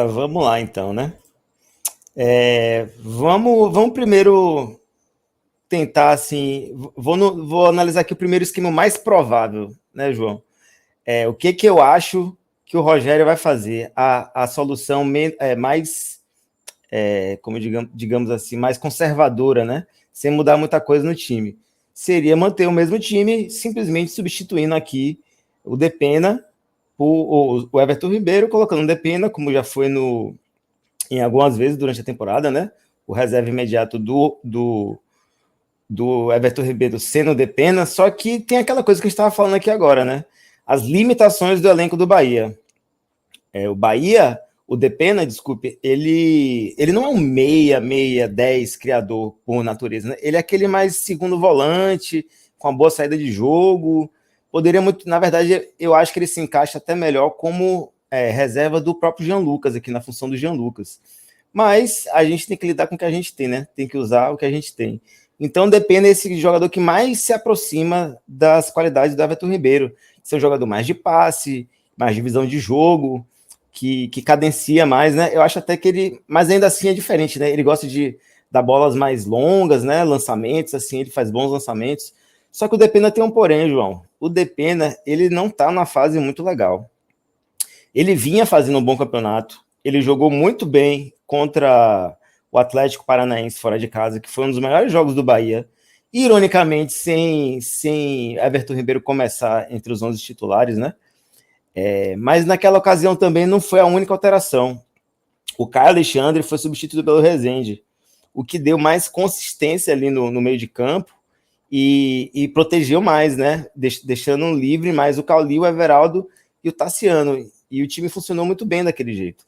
Vamos lá então, né? Vamos primeiro tentar assim. Vou analisar aqui o primeiro esquema mais provável, né, João? O que eu acho que o Rogério vai fazer? A solução mais, como digamos assim, mais conservadora, né? Sem mudar muita coisa no time. Seria manter o mesmo time, simplesmente substituindo aqui o Depena por o Everton Ribeiro, colocando o Depena, como já foi em algumas vezes durante a temporada, né? O reserva imediato do Everton Ribeiro sendo Depena, só que tem aquela coisa que a gente estava falando aqui agora, né? As limitações do elenco do Bahia. O Bahia, o Depena, desculpe, ele não é um meia, 10 criador por natureza, né? Ele é aquele mais segundo volante, com uma boa saída de jogo. Poderia muito, na verdade, eu acho que ele se encaixa até melhor como reserva do próprio Jean Lucas, aqui na função do Jean Lucas. Mas a gente tem que lidar com o que a gente tem, né? Tem que usar o que a gente tem. Então depende desse jogador que mais se aproxima das qualidades do Everton Ribeiro. Ser um jogador mais de passe, mais de visão de jogo, que cadencia mais, né? Eu acho até que ele, mas ainda assim é diferente, né? Ele gosta de dar bolas mais longas, né? Lançamentos, assim, ele faz bons lançamentos. Só que o Depena tem um porém, João. O Depena, ele não tá numa fase muito legal. Ele vinha fazendo um bom campeonato, ele jogou muito bem contra o Atlético Paranaense fora de casa, que foi um dos melhores jogos do Bahia. Ironicamente, sem Everton Ribeiro começar entre os 11 titulares, né? Mas naquela ocasião também não foi a única alteração. O Caio Alexandre foi substituído pelo Rezende, o que deu mais consistência ali no meio de campo e protegeu mais, né? Deixando livre mais o Cauli, o Everaldo e o Tassiano. E o time funcionou muito bem daquele jeito.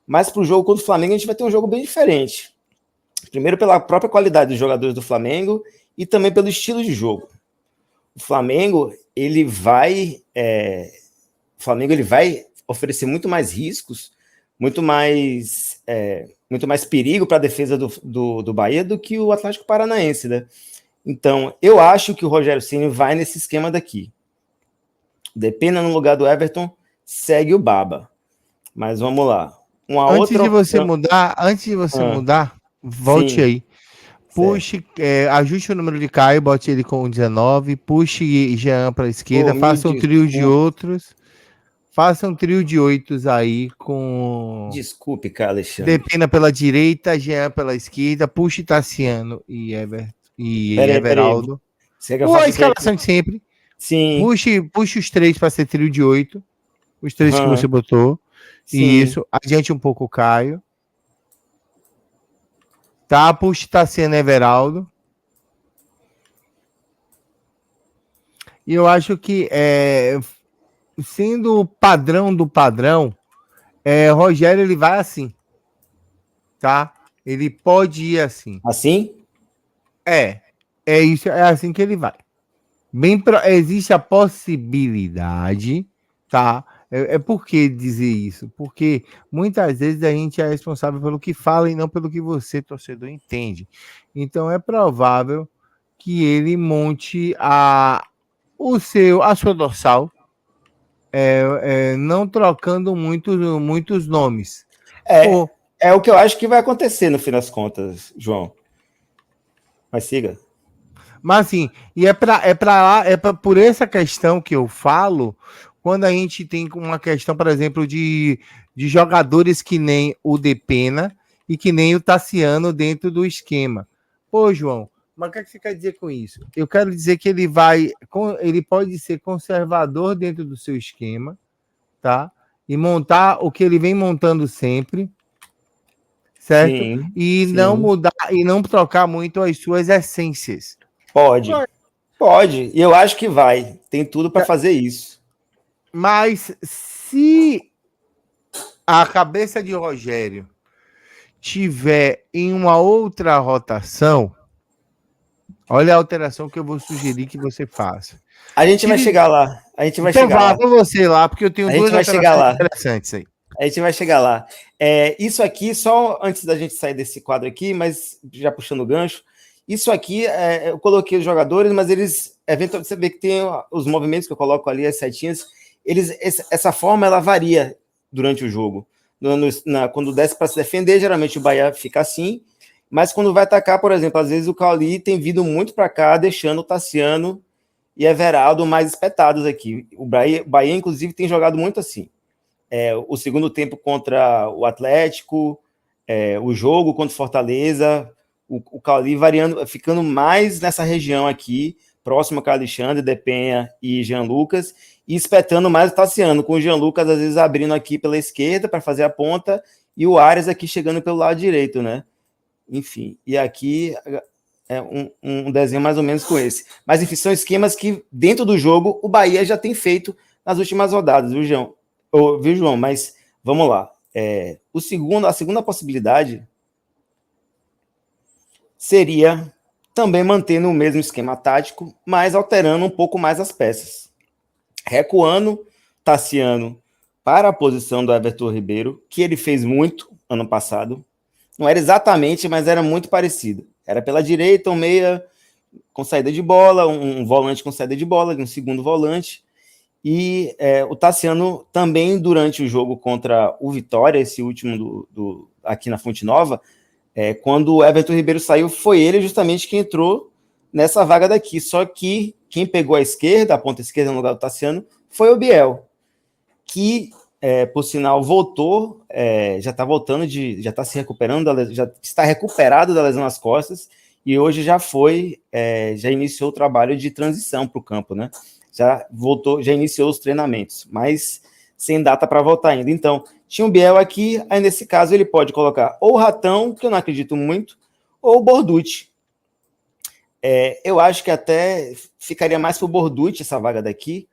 Mas para o jogo contra o Flamengo, a gente vai ter um jogo bem diferente. Primeiro pela própria qualidade dos jogadores do Flamengo e também pelo estilo de jogo. O Flamengo, ele vai oferecer muito mais riscos, muito mais perigo para a defesa do Bahia do que o Atlético Paranaense, né? Então, eu acho que o Rogério Ceni vai nesse esquema daqui. Depena no lugar do Everton, segue o Baba. Mas vamos lá. Antes de você mudar, volte Sim, aí. Puxe, ajuste o número de Caio, bote ele com 19, puxe Jean para a esquerda, faça um trio de outros, faça um trio de oitos aí com desculpe, cara, Alexandre. Depena pela direita, Jean pela esquerda, puxe Tassiano e Peraí. Everaldo. Você quer Ou a fazer o quê? escalação de sempre. Sim. Puxe os três para ser trio de 8. Os três que você botou. E Sim. isso, adiante um pouco o Caio. Tá, puxa Tassiano e Everaldo. E eu acho que, sendo o padrão do padrão, Rogério ele vai assim, tá? Ele pode ir assim. Assim? Isso, é assim que ele vai. Existe a possibilidade, tá? Por que dizer isso? Porque muitas vezes a gente é responsável pelo que fala e não pelo que você, torcedor, entende. Então é provável que ele monte a sua dorsal, não trocando muitos nomes. É o que eu acho que vai acontecer no fim das contas, João. Mas siga. Mas assim, e por essa questão que eu falo, quando a gente tem uma questão, por exemplo, de jogadores que nem o Depena e que nem o Tassiano dentro do esquema. Pô, João, mas o que você quer dizer com isso? Eu quero dizer que ele pode ser conservador dentro do seu esquema, tá? E montar o que ele vem montando sempre, certo? Sim, E não sim. mudar e não trocar muito as suas essências. Pode. E eu acho que vai. Tem tudo para fazer isso. Mas se a cabeça de Rogério tiver em uma outra rotação, olha a alteração que eu vou sugerir que você faça. A gente vai chegar lá. A gente vai Então chegar vá lá. com você lá, porque eu tenho A gente duas vai chegar alterações lá. interessantes aí. A gente vai chegar lá. Isso aqui, só antes da gente sair desse quadro aqui, mas já puxando o gancho, isso aqui, eu coloquei os jogadores, mas eles, eventualmente, você vê que tem os movimentos que eu coloco ali, as setinhas, essa forma, ela varia durante o jogo. quando desce para se defender, geralmente o Bahia fica assim, mas quando vai atacar, por exemplo, às vezes o Cauli tem vindo muito para cá, deixando o Tassiano e Everaldo mais espetados aqui. O Bahia, inclusive, tem jogado muito assim. O segundo tempo contra o Atlético, o jogo contra o Fortaleza, o Cauli variando, ficando mais nessa região aqui, próximo a Alexandre, Depenha e Jean Lucas, e espetando mais o Tassiano, com o Jean Lucas às vezes abrindo aqui pela esquerda para fazer a ponta, e o Arias aqui chegando pelo lado direito, né? Enfim, e aqui é um desenho mais ou menos com esse. Mas, enfim, são esquemas que, dentro do jogo, o Bahia já tem feito nas últimas rodadas, viu, João? Viu, João? Mas, vamos lá. A segunda possibilidade seria também mantendo o mesmo esquema tático, mas alterando um pouco mais as peças. Recuando Tassiano para a posição do Everton Ribeiro, que ele fez muito ano passado. Não era exatamente, mas era muito parecido. Era pela direita, um meia com saída de bola, um volante com saída de bola, um segundo volante. E o Tassiano também, durante o jogo contra o Vitória, esse último aqui na Fonte Nova, quando o Everton Ribeiro saiu, foi ele justamente quem entrou nessa vaga daqui. Só que quem pegou a esquerda, a ponta esquerda no lugar do Tassiano, foi o Biel, que, por sinal, voltou, já está voltando, já está se recuperando, já está recuperado da lesão nas costas, e hoje já iniciou o trabalho de transição para o campo, né? Já voltou, já iniciou os treinamentos, mas sem data para voltar ainda. Então, tinha o Biel aqui, aí nesse caso ele pode colocar ou o Ratão, que eu não acredito muito, ou o Borducci. Eu acho que até ficaria mais para o Borducci essa vaga daqui,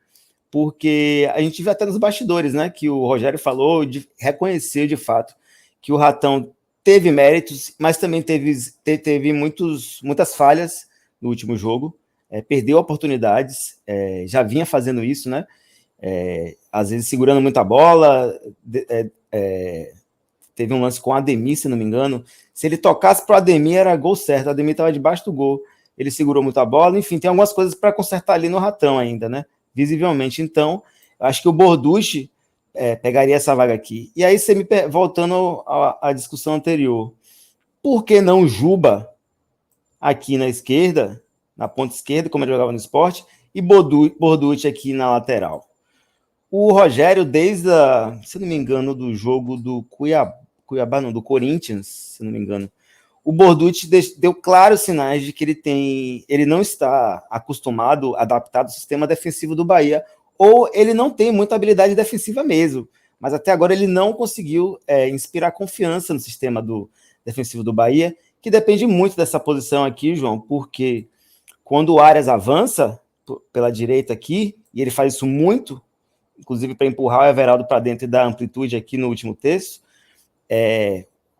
porque a gente viu até nos bastidores, né, que o Rogério falou, reconheceu de fato que o Ratão teve méritos, mas também teve muitas falhas no último jogo, perdeu oportunidades, já vinha fazendo isso, né, às vezes segurando muita bola, teve um lance com o Ademir, se não me engano, se ele tocasse para o Ademir era gol certo, o Ademir estava debaixo do gol, ele segurou muita bola, enfim, tem algumas coisas para consertar ali no Ratão ainda, né, visivelmente. Então, acho que o Borducci pegaria essa vaga aqui. E aí, voltando à discussão anterior, por que não Juba aqui na esquerda, na ponta esquerda, como ele jogava no esporte, e Borducci aqui na lateral? O Rogério, se não me engano, do jogo do Cuiabá, não, do Corinthians, se não me engano, o Borducci deu claros sinais de que ele não está acostumado, adaptado ao sistema defensivo do Bahia, ou ele não tem muita habilidade defensiva mesmo, mas até agora ele não conseguiu inspirar confiança no sistema defensivo do Bahia, que depende muito dessa posição aqui, João, porque quando o Arias avança pela direita aqui, e ele faz isso muito, inclusive para empurrar o Everaldo para dentro e dar amplitude aqui no último terço,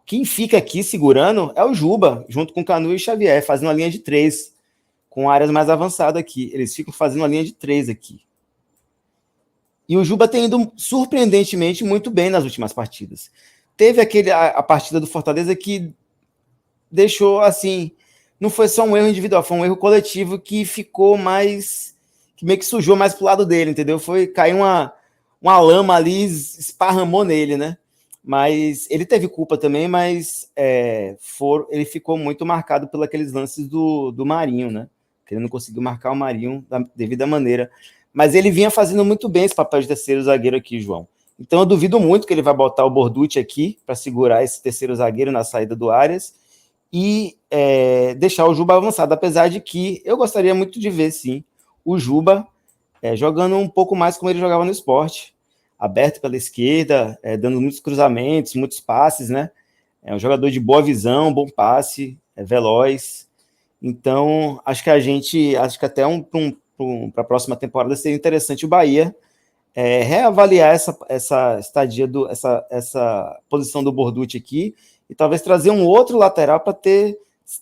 quem fica aqui segurando é o Juba, junto com Canu e Xavier, fazendo a linha de 3, com áreas mais avançadas aqui. Eles ficam fazendo a linha de 3 aqui. E o Juba tem ido surpreendentemente muito bem nas últimas partidas. Teve a partida do Fortaleza que deixou assim, não foi só um erro individual, foi um erro coletivo que ficou mais, que meio que sujou mais pro lado dele, entendeu? Caiu uma lama ali, esparramou nele, né? Mas ele teve culpa também, mas ele ficou muito marcado por aqueles lances do Marinho, né? Que ele não conseguiu marcar o Marinho da devida maneira. Mas ele vinha fazendo muito bem esse papel de terceiro zagueiro aqui, João. Então eu duvido muito que ele vai botar o Borducci aqui para segurar esse terceiro zagueiro na saída do Arias e deixar o Juba avançado, apesar de que eu gostaria muito de ver, sim, o Juba jogando um pouco mais como ele jogava no esporte, aberto pela esquerda, dando muitos cruzamentos, muitos passes, né? É um jogador de boa visão, bom passe, veloz. Então, acho que acho que até para a próxima temporada seria interessante o Bahia reavaliar essa estadia, essa posição do Borducci aqui, e talvez trazer um outro lateral para ter,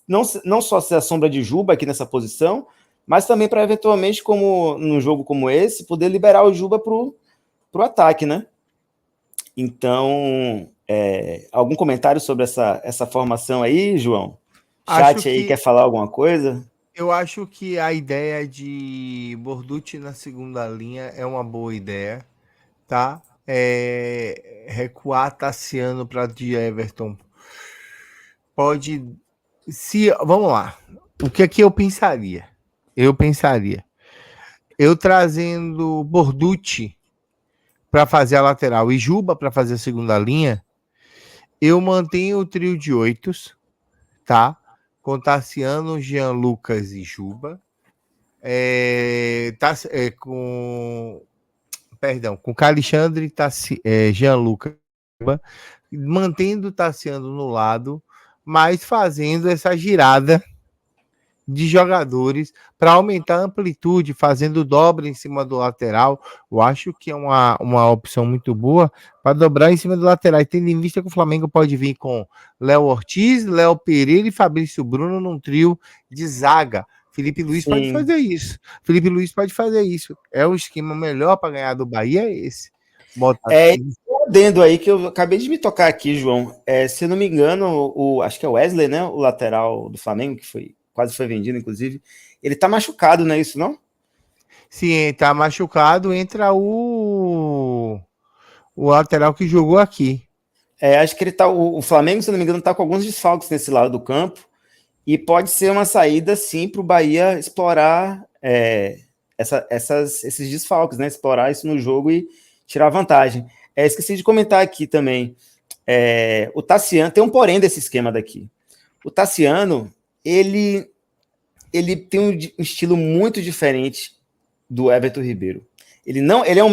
não só ser a sombra de Juba aqui nessa posição, mas também para eventualmente, como num jogo como esse, poder liberar o Juba para o ataque, né? Então, algum comentário sobre essa formação aí, João? Chat aí, quer falar alguma coisa? Eu acho que a ideia de Borducci na segunda linha é uma boa ideia, tá? recuar Tassiano para de Everton. Pode. Se, vamos lá. O que é que eu pensaria? Eu trazendo Borducci para fazer a lateral e Juba para fazer a segunda linha, eu mantenho o trio de oitos, tá? Com Tassiano, Jean Lucas e Juba. Com Alexandre, Jean Lucas, mantendo Tassiano no lado, mas fazendo essa girada de jogadores para aumentar a amplitude, fazendo dobra em cima do lateral. Eu acho que é uma opção muito boa para dobrar em cima do lateral. E tendo em vista que o Flamengo pode vir com Léo Ortiz, Léo Pereira e Fabrício Bruno num trio de zaga. Felipe Luiz pode Sim. fazer isso. Felipe Luiz pode fazer isso. É o esquema melhor para ganhar do Bahia, é esse. Botar Um adendo aí que eu acabei de me tocar aqui, João. Se eu não me engano, acho que é o Wesley, né? O lateral do Flamengo, que quase foi vendido, inclusive. Ele tá machucado, não é isso, não? Se tá machucado, entra o lateral que jogou aqui. Acho que ele tá. O Flamengo, se eu não me engano, tá com alguns desfalques nesse lado do campo. E pode ser uma saída, sim, para o Bahia explorar esses desfalques, né? Explorar isso no jogo e tirar vantagem. Esqueci de comentar aqui também. O Tassiano, tem um porém desse esquema daqui. O Tassiano, ele tem um estilo muito diferente do Everton Ribeiro. Ele é um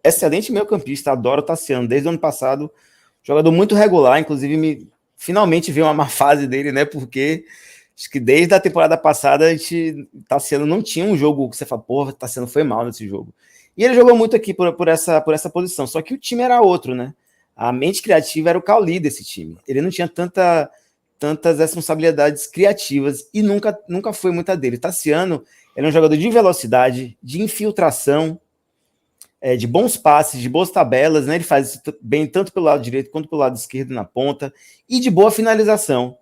excelente meio-campista, adoro o Tassiano, desde o ano passado, jogador muito regular, inclusive finalmente veio uma má fase dele, né? Porque acho que desde a temporada passada Tassiano não tinha um jogo que você fala, porra, Tassiano foi mal nesse jogo. E ele jogou muito aqui por essa posição, só que o time era outro, né? A mente criativa era o Cauli desse time. Ele não tinha tantas responsabilidades criativas e nunca foi muita dele. Tassiano, ele é um jogador de velocidade, de infiltração, de bons passes, de boas tabelas, né? Ele faz isso bem tanto pelo lado direito quanto pelo lado esquerdo na ponta, e de boa finalização.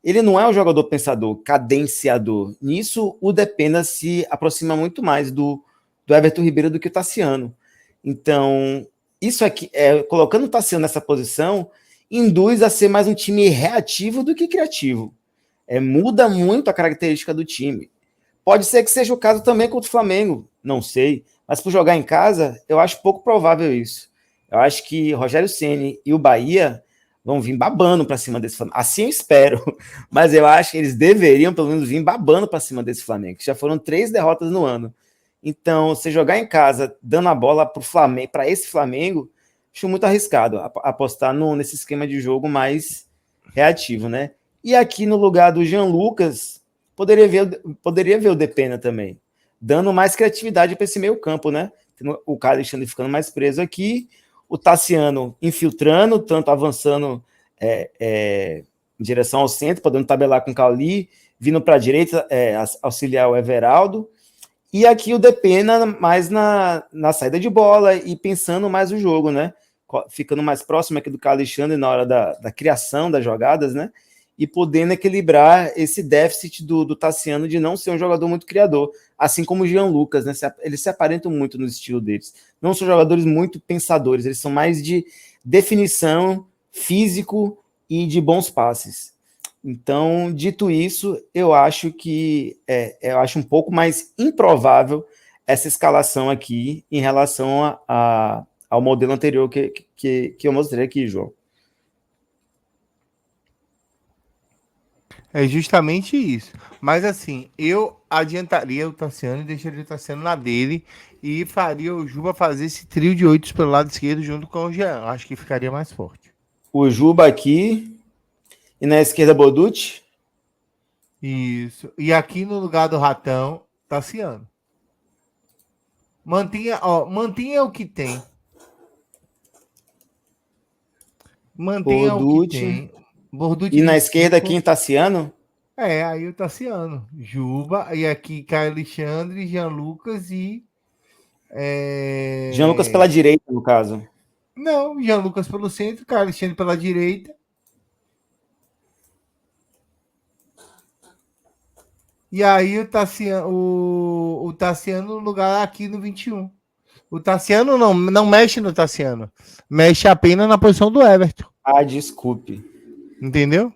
Ele não é um jogador pensador, cadenciador. Nisso, o Depena se aproxima muito mais do Everton Ribeiro do que o Tassiano. Então, isso aqui, colocando o Tassiano nessa posição, induz a ser mais um time reativo do que criativo. Muda muito a característica do time. Pode ser que seja o caso também contra o Flamengo, não sei. Mas por jogar em casa, eu acho pouco provável isso. Eu acho que Rogério Ceni e o Bahia vão vir babando para cima desse Flamengo. Assim eu espero. Mas eu acho que eles deveriam, pelo menos, vir babando para cima desse Flamengo, que já foram 3 derrotas no ano. Então, você jogar em casa, dando a bola para esse Flamengo, acho muito arriscado apostar nesse esquema de jogo mais reativo, né? E aqui no lugar do Jean Lucas, poderia ver o Depena também, dando mais criatividade para esse meio campo, né? O Alexandre ficando mais preso aqui, o Tassiano infiltrando, tanto avançando em direção ao centro, podendo tabelar com o Cauli, vindo para a direita, auxiliar o Everaldo, e aqui o Depena mais na saída de bola e pensando mais o jogo, né? Ficando mais próximo aqui do Alexandre na hora da criação das jogadas, né? E podendo equilibrar esse déficit do Tassiano de não ser um jogador muito criador, assim como o Jean Lucas, né? Eles se aparentam muito no estilo deles. Não são jogadores muito pensadores, eles são mais de definição, físico e de bons passes. Então, dito isso, eu acho um pouco mais improvável essa escalação aqui em relação ao modelo anterior que eu mostrei aqui, João. É justamente isso. Mas assim, eu adiantaria o Tassiano e deixaria o Tassiano na dele e faria o Juba fazer esse trio de oitos pelo lado esquerdo junto com o Jean. Acho que ficaria mais forte. O Juba aqui e na esquerda Boducci. Isso. E aqui no lugar do Ratão, Tassiano. Mantenha o que tem. Mantenha o que Boducci. tem. Borducci E na esquerda 25. aqui em Tassiano. Aí o Tassiano. Juba. E aqui Caio Alexandre, Jean Lucas e. Jean Lucas pela direita, no caso. Não, Jean Lucas pelo centro, Caio Alexandre pela direita. E aí o Tassiano no lugar aqui no 21. O Tassiano não mexe no Tassiano. Mexe apenas na posição do Everton. Ah, desculpe. Entendeu?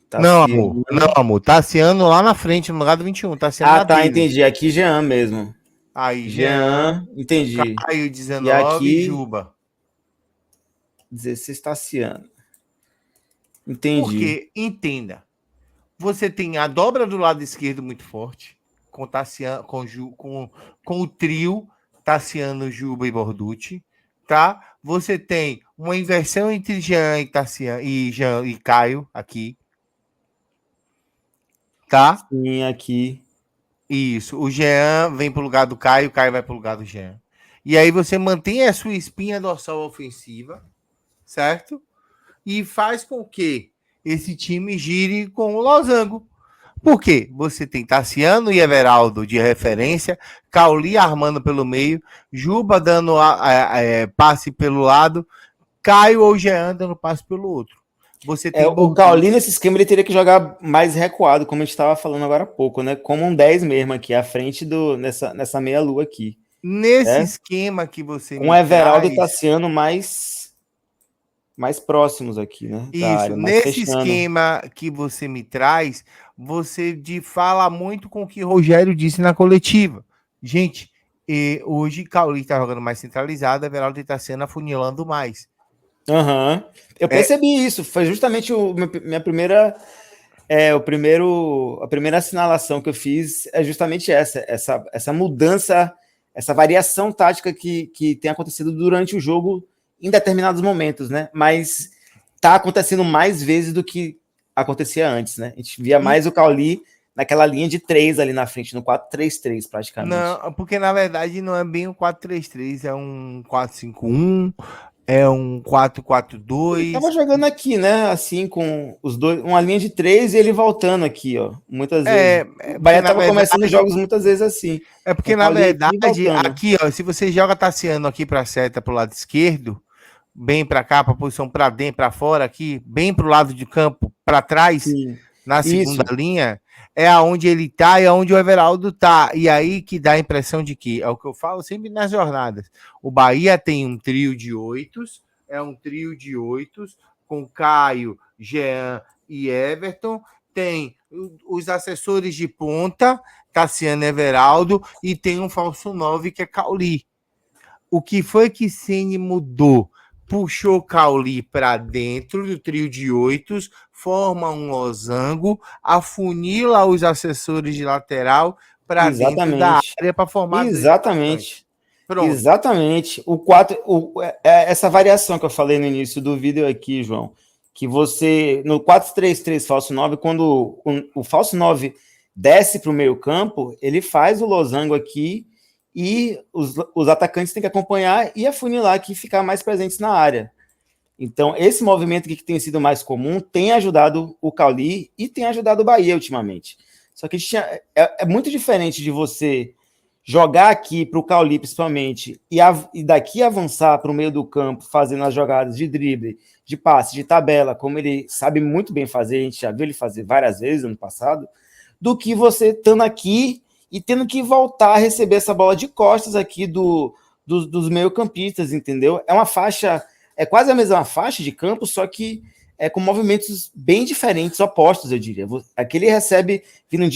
Tassiano. Não, amor. Tassiano lá na frente, no lugar do 21. Tassiano Ah, na tá, 13. entendi. Aqui Jean mesmo. Aí, Jean, entendi. Caio E 19, aqui, Juba. 16 Tassiano. Entendi. Porque, entenda, você tem a dobra do lado esquerdo muito forte, com Tassiano, com o trio Tassiano, Juba e Borducci, tá? Você tem uma inversão entre Jean e Tassiano e Jean e Caio aqui, tá? Sim, aqui. Isso. O Jean vem para o lugar do Caio, o Caio vai para o lugar do Jean. E aí você mantém a sua espinha dorsal ofensiva, certo? E faz com que esse time gire com o losango. Por quê? Você tem Tassiano e Everaldo de referência, Cauli armando pelo meio, Juba dando passe pelo lado, Caio ou Jean dando passe pelo outro. Você tem O Cauli nesse esquema ele teria que jogar mais recuado, como a gente estava falando agora há pouco, né? Como um 10 mesmo aqui, à frente nessa meia-lua aqui. Nesse esquema que você com Everaldo e Tassiano mais próximos aqui, né? Da área, mais nesse fechando. esquema que você me traz, você fala muito com o que Rogério disse na coletiva. Gente, hoje Cauli está jogando mais centralizado, Everaldo está sendo afunilando mais. Uhum. Eu percebi isso, foi justamente minha primeira a primeira assinalação que eu fiz é justamente essa mudança, essa variação tática que tem acontecido durante o jogo em determinados momentos, né? Mas tá acontecendo mais vezes do que acontecia antes, né? A gente via mais o Cauli naquela linha de 3 ali na frente, no 4-3-3 praticamente. Não, porque na verdade não é bem um 4-3-3, é um 4-5-1, é um 4-4-2. Ele tava jogando aqui, né? Assim, com os dois, uma linha de 3 e ele voltando aqui, ó. Muitas vezes. O Bahia tava começando jogos muitas vezes assim. É porque, na verdade, aqui, ó, se você joga Tassiano aqui pra seta, pro lado esquerdo, bem pra cá, pra posição pra dentro, pra fora aqui, bem pro lado de campo, pra trás, sim, na segunda linha, é aonde ele tá e aonde o Everaldo tá. E aí que dá a impressão de que, é o que eu falo sempre nas jornadas, o Bahia tem um trio de 8, com Caio, Jean e Everton, tem os assessores de ponta, Tassiano e Everaldo, e tem um falso 9 que é Cauli. O que foi que Ceni mudou? Puxou Cauli para dentro do trio de 8, forma um losango, afunila os assessores de lateral para dentro da área para formar. Exatamente. Exatamente. O 4, essa variação que eu falei no início do vídeo aqui, João, que você, no 4-3-3 falso 9, quando o falso 9 desce para o meio campo, ele faz o losango aqui e os atacantes têm que acompanhar e afunilar aqui e ficar mais presentes na área. Então, esse movimento aqui que tem sido mais comum tem ajudado o Cauli e tem ajudado o Bahia ultimamente. Só que é muito diferente de você jogar aqui para o Cauli, principalmente, e daqui avançar para o meio do campo, fazendo as jogadas de drible, de passe, de tabela, como ele sabe muito bem fazer, a gente já viu ele fazer várias vezes no passado, do que você estando aqui e tendo que voltar a receber essa bola de costas aqui dos meio-campistas, entendeu? É uma faixa, é quase a mesma faixa de campo, só que com movimentos bem diferentes, opostos, eu diria. Aqui ele recebe, vindo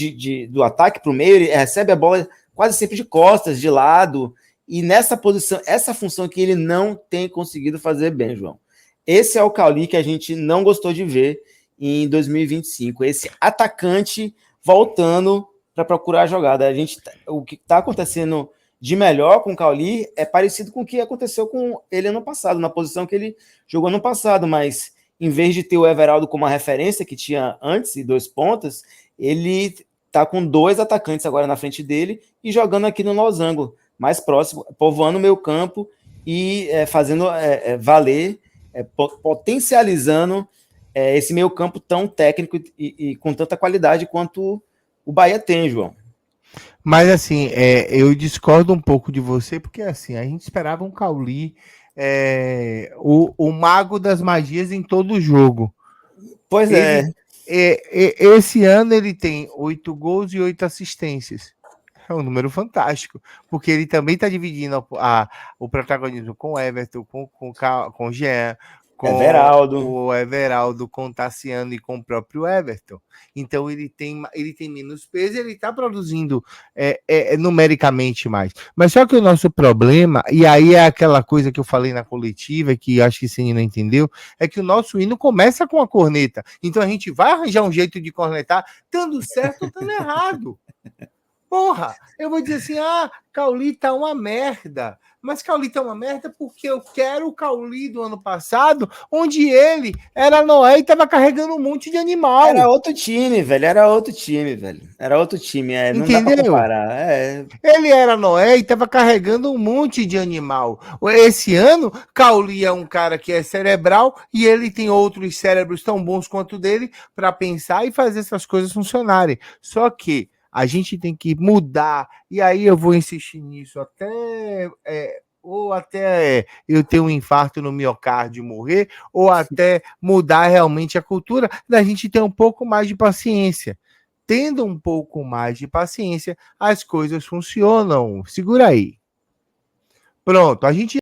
do ataque para o meio, ele recebe a bola quase sempre de costas, de lado, e nessa posição, essa função que ele não tem conseguido fazer bem, João. Esse é o Cauli que a gente não gostou de ver em 2025, esse atacante voltando para procurar a jogada. O que está acontecendo de melhor com o Cauli é parecido com o que aconteceu com ele ano passado, na posição que ele jogou ano passado, mas em vez de ter o Everaldo como uma referência que tinha antes e 2 pontas, ele tá com 2 atacantes agora na frente dele e jogando aqui no losango, mais próximo, povoando o meio campo e fazendo valer, potencializando esse meio campo tão técnico e com tanta qualidade quanto o Bahia tem, João. Mas assim, eu discordo um pouco de você, porque assim, a gente esperava um Cauli, o mago das magias em todo o jogo. Pois esse ano ele tem 8 gols e 8 assistências. É um número fantástico, porque ele também está dividindo o protagonismo com o Everton, com o Jean, com Everaldo. o Everaldo, com o Tassiano e com o próprio Everton. Então ele tem menos peso e ele está produzindo numericamente mais. Mas só que o nosso problema, e aí é aquela coisa que eu falei na coletiva, que acho que o Ceni não entendeu, é que o nosso hino começa com a corneta. Então a gente vai arranjar um jeito de cornetar, dando certo ou dando errado. Porra, eu vou dizer assim, Cauli tá uma merda. Mas Cauli tá uma merda porque eu quero o Cauli do ano passado, onde ele era Noé e tava carregando um monte de animal. Era outro time, velho. Era outro time, velho. Era outro time. Não dá pra comparar. Ele era Noé e tava carregando um monte de animal. Esse ano, Cauli é um cara que é cerebral e ele tem outros cérebros tão bons quanto o dele para pensar e fazer essas coisas funcionarem. Só que a gente tem que mudar, e aí eu vou insistir nisso até eu ter um infarto no miocárdio e morrer, ou até mudar realmente a cultura, da gente ter um pouco mais de paciência. Tendo um pouco mais de paciência, as coisas funcionam. Segura aí. Pronto, a gente